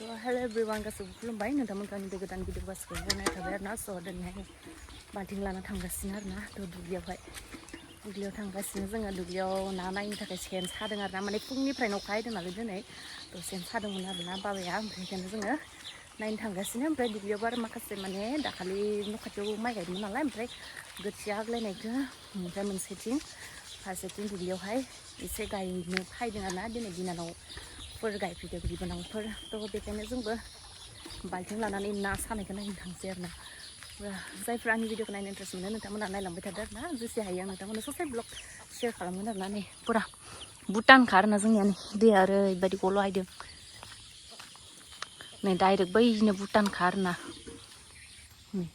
Hello everyone गासैबो खुलुमबाय नोंथांमोनखौ आंनि बे गोदान भिडिअ गासैबो बरायनाय थाबाय आरो ना स' दिनैहाय बाल्थिं लाना थांगासिनो आरो ना थ' दुब्लियाव थांगासिनो जोङो दुब्लियाव ना नायनो थाखाय सेन सादों आरो ना माने फुंनिफ्रायनो अखा हादों नालाय दिनै थ' सेन सादोंमोन आरो ना बाबाया ओमफ्राय बेखायनो जोङो नायनो थांगासिनो ओमफ्राय दुब्लियावबो आरो माखासे माने दाखालि न' खाथियाव माइ गायदोंमोन नालाय ओमफ्राय गोथिया आग्लायनायखौ ओमफ्राय मोनसेथिं फारसेथिं दुब्लियावहाय एसे गायनो फायदों आरो ना दिनै बिनानावफोर गायफैदों बिबोनांफोर थ' बेखायनो जोंबो बाल्थिं लानानै ना सानायखौ नायनो थांसै आरो ना जायफ्रा आंनि भिडिअखौ नायनो इन्टारेस्ट मोनो नोंथांमोना नायलांबाय थादो आरो ना जेसे हायो आं नोंथांमोननो ससे ब्लग शेयार खालामगोन आरो ना नै फुरा भुटानखा आरो ना जोंनिया नै दैया ओरैबायदि गल' हायदों नै डाइरेक्ट बैनो भुटानखा आरो ना नै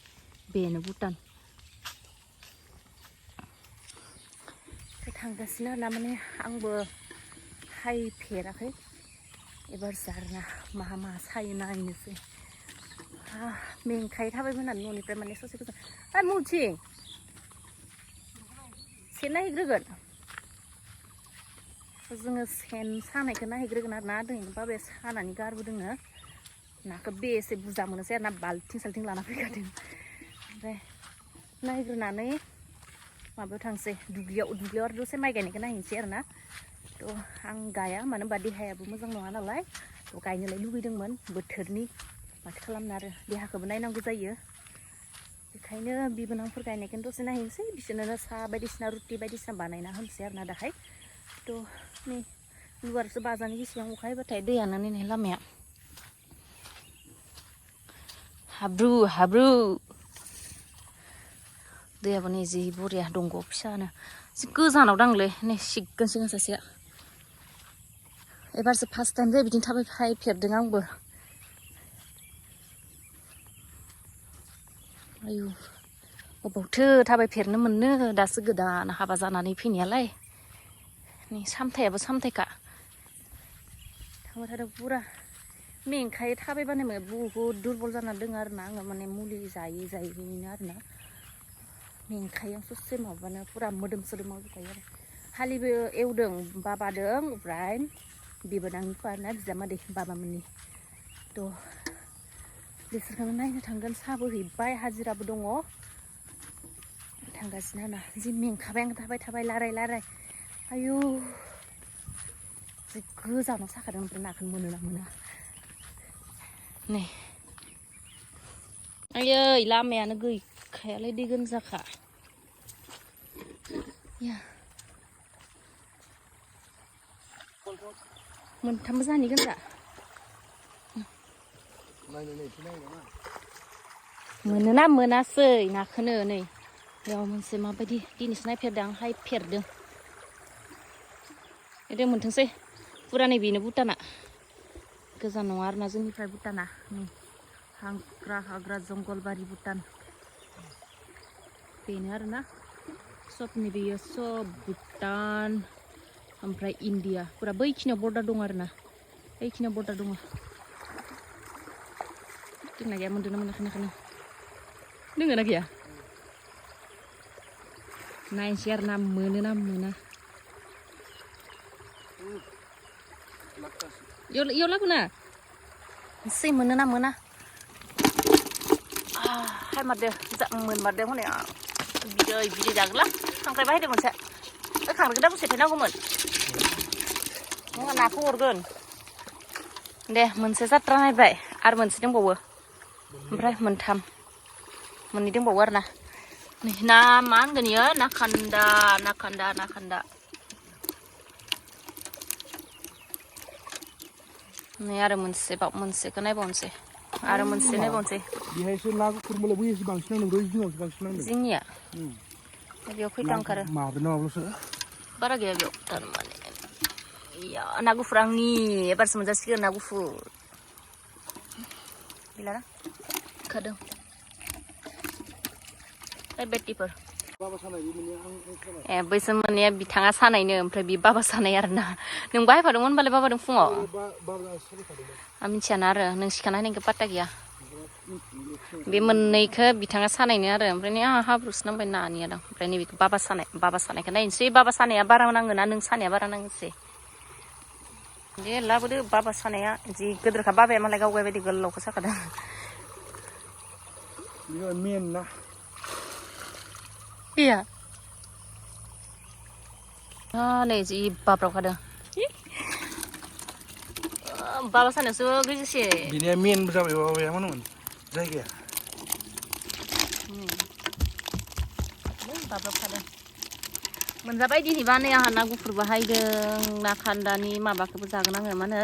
बेनो भुटान थांगासिनो आरो ना माने आंबो हायफेराखै एबारसो आरोना माहा माहा सायो नायनोसै मेंखायो थाबायबोनानै न'निफ्राय माने ससे गोजान ओइ मुथिं सेन नायहैग्रोगोन जोङो सेन सानायखौ नायहैग्रोगोन आरो ना दिनै बाबाया सानानै गारबोदोङो नाखौ बेसे बुरजा मोनोसै आरो ना बाल्थिं साल्थिं लाना फैखादों ओमफ्राय नायग्रोनानै माबायाव थांसै दुब्लियाव आरो दसे माइ गायनायखौ नायहैनोसै आरो ना थ' आं गाया मानो होनबा देहायाबो मोजां नङा नालाय थ' गायनोलाय लुगैदोंमोन बोथोरनि माथो खालामनो आरो देहाखौबो नायनांगौ जायो बेखायनो बिबोनांफोर गायनायखौनो दसे नायहैनोसै बिसोरनो साहा बायदिसिना रुटि बायदिसिना बानायना होनोसै आरो ना दाहाय थ' नै लुवारसो बाजानो गिसिबां अखा हायोबाथाय दैयानो नै लामाया हाब्रु दैयाबो नै जि बरिया दंग' फिसानो एसे गोजानाव दांलै नै सिगोन सासेया एबारसो फार्स्ट टाइम जायो बिदिनो थाबायफेरदों आंबो आयु अबावथो थाबायफेरनो मोननो दासो गोदान हाबा जानानै फैनायालाय नै सामथायाबो सामथायखा थांबाय थादों पुरा मेंखायो थाबायबानो बुहुद दुरबल जाना दङ आरो ना आङो माने मुलि जायैनो आरो ना मेंखायो आं ससे माबानो पुरा मोदोम सोदोम मावजोबखायो आरो हालिबो एवदों बाबादों ओमफ्राय बिबोनांनिखौ आरो ना बिजामादै बाबामोननि थ' बिसोरखौनो नायनो थांगोन साहाबो हैबाय हाजिराबो दङ थांगासिनो आरोना जि मेंखाबाय आं थाबाय लाराय आयु जि गोजानाव साखादों ओमफ्राय नाखौनो मोना नै आयै लामायानो गैखायालाय दै गोनजाखा मोनथामबो जानि गोनजा मोनोना मोनासै नाखौनो नै बेयाव मोनसे माबायदि दिनैसो नायफेरदों आं हायफेरदों एदे मोनथोंसै पुरा नै बेनो भुटाना गोजान नङा आरोना जोंनिफ्राय भुटाना नै हाग्रा जंगलबारि भुटान बेनो आरोना सबनि बेयो सब भुटान ओमफ्राय इन्डिया पुरा बैखिनियाव बर्डार दं आरोना बैखिनियाव बर्डार दङ जोंना गैया मोनदोंना मोनाखै नाखौनो दोङो ना गैया नायनोसै आरो ना मोनोना मोना इयाव लाबोना एसे मोनोना मोना हाय मारदो मोनमारदों हनै बिदै जागोनला खांख्राइ बाहायदों मोनसे ओइ खांख्राइखौ दा बेसे नांगौमोन नोंहा नाखौ हरगोन दे मोनसे जात्रा नायबाय आरो मोनसे दंबावो ओमफ्राय मोननै दंबावो आरो ना नै ना मा होनगोन इयो ना खान्दा नै आरो मोनसेखौ नायबावनोसै आरो मोनसे नायबावनोसै बेहायसो ना गुफुरमोनलाय बैयावसो बांसिन नांदों जिङावसो बांसिन नांदों जोंनिया बेयाव खैथा ओंखारो माब्रै नामाल'सो बारा गैया बेयाव थारमाने इया ना गुफुर आंनि एबारसो मोनजासिगोन ना गुफुर गैला ना खादों बेटिफोर ए बैसो मोननाया बिथाङा सानायनो ओमफ्राय बि बाबा सानाय आरो ना नों बाहायफादोंमोन होनबालाय बाबादों फुङाव आं मिथियाना आरो नों सिखाना होनायखौ पात्ता गैया बे मोननैखौ बिथाङा सानायनो आरो ओमफ्राय नै आंहा हाब्रुसो नांबाय नानिया दां ओमफ्राय नैबेखौ बाबा सानायखौ नायनोसै बाबा सानाया बारा नाङोना नों सानाया बारा नाङोसै दे लाबोदो बाबा सानाया जि गोदोरखा बाबाया मालाय गावगाय बायदि गोलावखौ साखादों बेयो मेन ना गैया नै जि बाब्रावखादों बाबा सानायावसो गैजेसे बिनिया मेन जाबाय बाबाया मानोमोन जायगाया बाब्रावखादों मोनजाबाय दिनैबा नै आंहा ना गुफुर बाहायदों ना खान्दानि माबाखौबो जागोन आङो मा होनो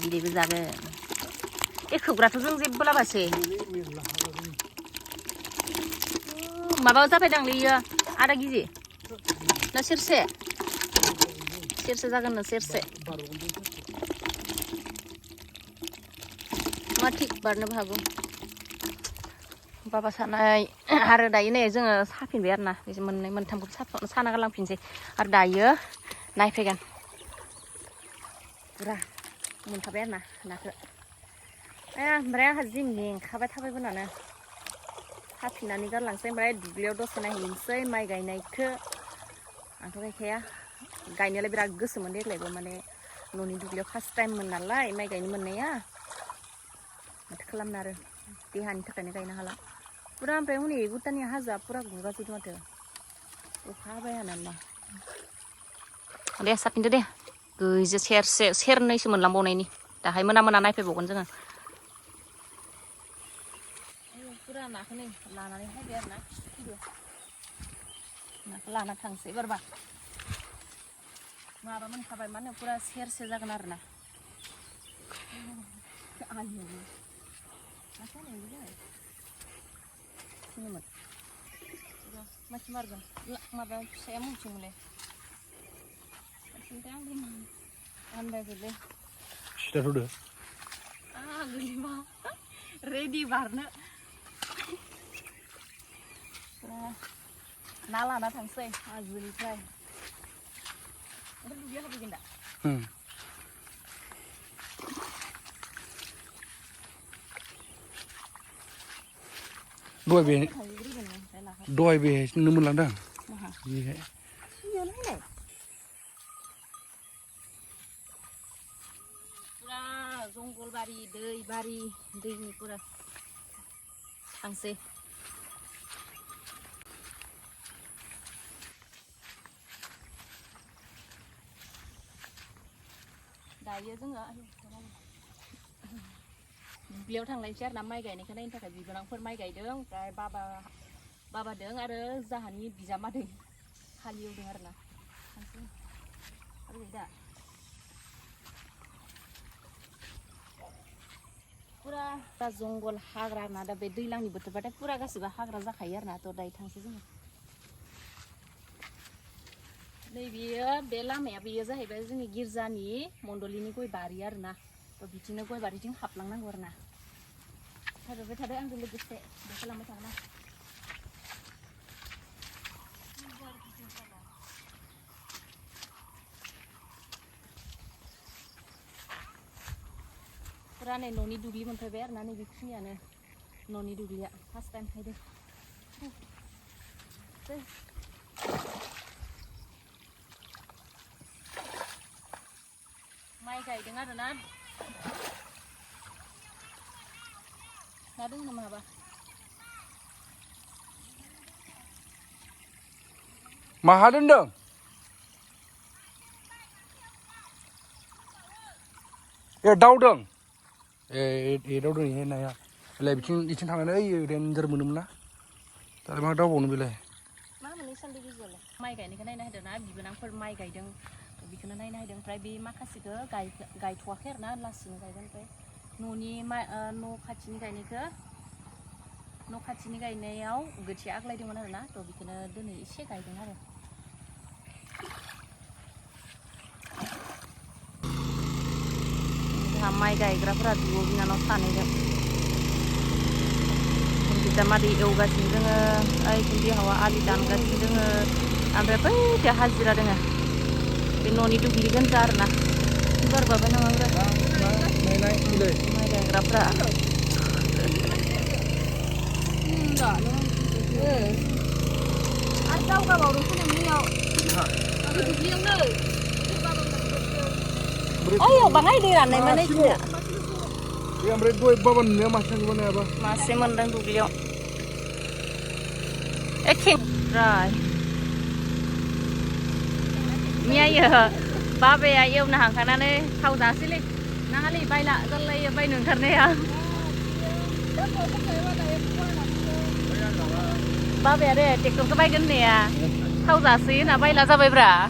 बिदैबो जागोन ए खोबग्राथ' जों जेबो लाबासै माबा जाबायदांलै इयो आधा केजि ना सेरसे जागोन नो सेरसे मा थिग बारनोबो हागौ बाबा सानाय आरो दायो नै जोङो साफिनबाय आरो ना मोननै मोनथामखौ साना गालांफिनसै आरो दायो नायफैगोन बुरा मोनखाबाय आरो ना नाखौ ओमफ्राय आंहा जि मेंखाबाय थाबायबोनानो साफिननानै गारलांसै ओमफ्राय दुब्लियाव दसे नायहैनोसै माइ गायनायखौ आंथ' गायखाया गायनायालाय बिराद गोसोमोन देग्लायबो माने न'नि दुब्लियाव फार्स्ट टाइममोन नालाय माइ गायनो मोननाया माथो खालामनो आरो देहानि थाखायनो गायनो हाला पुरा ओमफ्राय हनै भुटाननि हाजोआ पुरा गुगाजोबदों माथो अखा हाबाय हानानै दे साफिनदो दे गैजो सेरनैसो मोनलांबावनायनि दाहाय मोना नायफैबावगोन जोङो पुरा नाखौ नै लानानै हायबाय आरो ना नाखौ लाना थांसै बारबा माबा मोनखाबाय मा होनो पुरा सेरसे जागोन आरो ना मानसि मारगोन माबा फिसाया मुंथिंमोनलाय आन्दायजोबलै सिदा होदो गोलैबा रेडि बारनो ना लाना थांसै हाजोनिफ्राय ओमफ्राय दुब्लियाव हाबहैगोन दा दहाय बेहायसो नुनो मोनलांदों बेहाय पुरा जंगलबारि दैबारि दैनि पुरा थांसै दायो जोङो दुब्लियाव थांलायसै आरो ना माइ गायनायखौ नायनो थाखाय बिबोनांफोर माइ गायदों ओमफ्राय बाबादों आरो जाहानि बिजामादै हालेवदों आरो ना थांसै आरो दा पुरा जंगल हाग्रा ना दा बे दैज्लांनि बोथोरबाथाय पुरा गासिबो हाग्रा जाखायो आरो ना थ' दायो थांसै जोङो नै बेयो बे लामाया बेयो जाहैबाय जोंनि गिर्जानि मण्डलिनि गय बारि आरो ना थ' बिदिनो गय बारिथिं हाबलांनांगौ आरो ना थादोंबाय थादो आंजों लोगोसे बे खालामबाय थागोन पुरा नै न'नि दुब्लि मोनफैबाय आरो ना नैबेखिनियानो न'नि दुब्लिया फार्स्ट टाइम फैदों माइ गायदों आरो ना दङ नामा हाबा माहा दोनदों ए दावदों ए दावदों ए नाया बेलाय बिथिं थांनानै ओइ रेन्जार मोनोमोन ना दालाय मा दावबावनो बेलाय मा मोननै सान्दै गेजेरावलाय माइ गायनायखौ नायनो हायदों ना बिबोनांफोर माइ गायदों बेखौनो नायनो हायदों ओमफ्राय बे माखासेखौ गायथ'वाखै आरो ना लासैनो गायगोन ओमफ्राय न'नि न' खाथिनि गायनायखौ न' खाथिनि गायनायाव गोथिया आग्लायदोंमोन आरो ना थ' बेखौनो दिनै एसे गायदों आरो जोंहा माइ गायग्राफोरा बिब' बिनानाव सानैजों बिजामादै एवगासिनो जोङो ओइ बिहावा आलि दानगासिनो जोङो ओमफ्राय बैथिं हाजिरा दोङो बे न'नि दुब्लि गोनजा आरो ना बारबाबो नामा माइ गायग्राफ्रा आरो दावगाबावदोंसो नोंनियाव दुब्लियावनो Oh, bangai di ranai mana itu ya? Ya, mereka dua bawa nih macam mana apa? Masih mendang dugliau. King, right. Mia ya, babe ya, yêu na hàng khana này, thâu giá xí li, nang ali bay lạ, dân lấy bay nương thân này à? Babe ya deh, cek tuh bay gini ya, thâu giá xí, na bay lạ ra bay bra.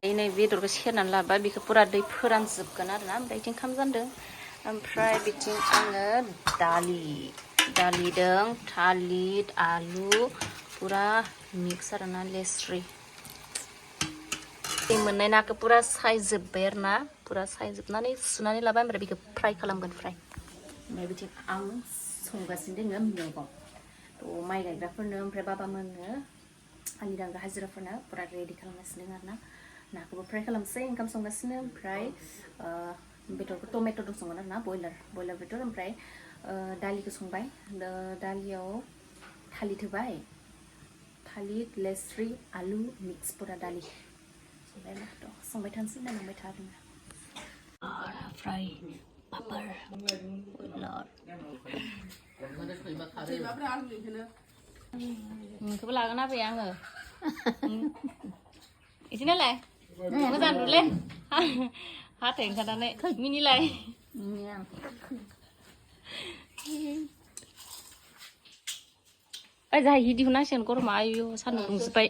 Ini बेदरखौ सेरनानै लाबाय बेखौ पुरा दै फोरानजोबगोन आरोना ओमफ्राय बिथिं ओंखाम जानदों ओमफ्राय बिथिं आङो दालिदों थालिर आलु पुरा मिक्स आरोना लेस्रि दै मोननाय नाखौ पुरा सायजोब्बाय आरोना पुरा सायजोबनानै सुनानै लाबाय ओमफ्राय बेखौ फ्राय खालामगोन ओमफ्राय बिथिं आं संगासिनो दोङो मैगं थ' माइ गायग्राफोरनो ओमफ्राय बाबामोननो आलि दानग्रा हाजिराफोरनो पुरा रेडि खालामगासिनो दोङो आरोना नाखौबो फ्राय खालामसै ओंखाम संगासिनो ओमफ्राय बेदरखौ टमेट'जों संगोन आरोना बयलार बेदर ओमफ्राय दालिखौ संबाय दालियाव थालिर होबाय थालिर लेस्रि आलु मिक्स पुरा दालि संबाय आरोना संबाय थानोसै नायलांबाय थादों फ्राय पापर नोंखौबो लागोन आबै आङो इदिनोलाय मोजां नुलै हाथाय ओंखारनानै मिनिलाय ओइ जाहै दिहुननांसिगोन गरमा आयु सान्दुं दुंजोब्बाय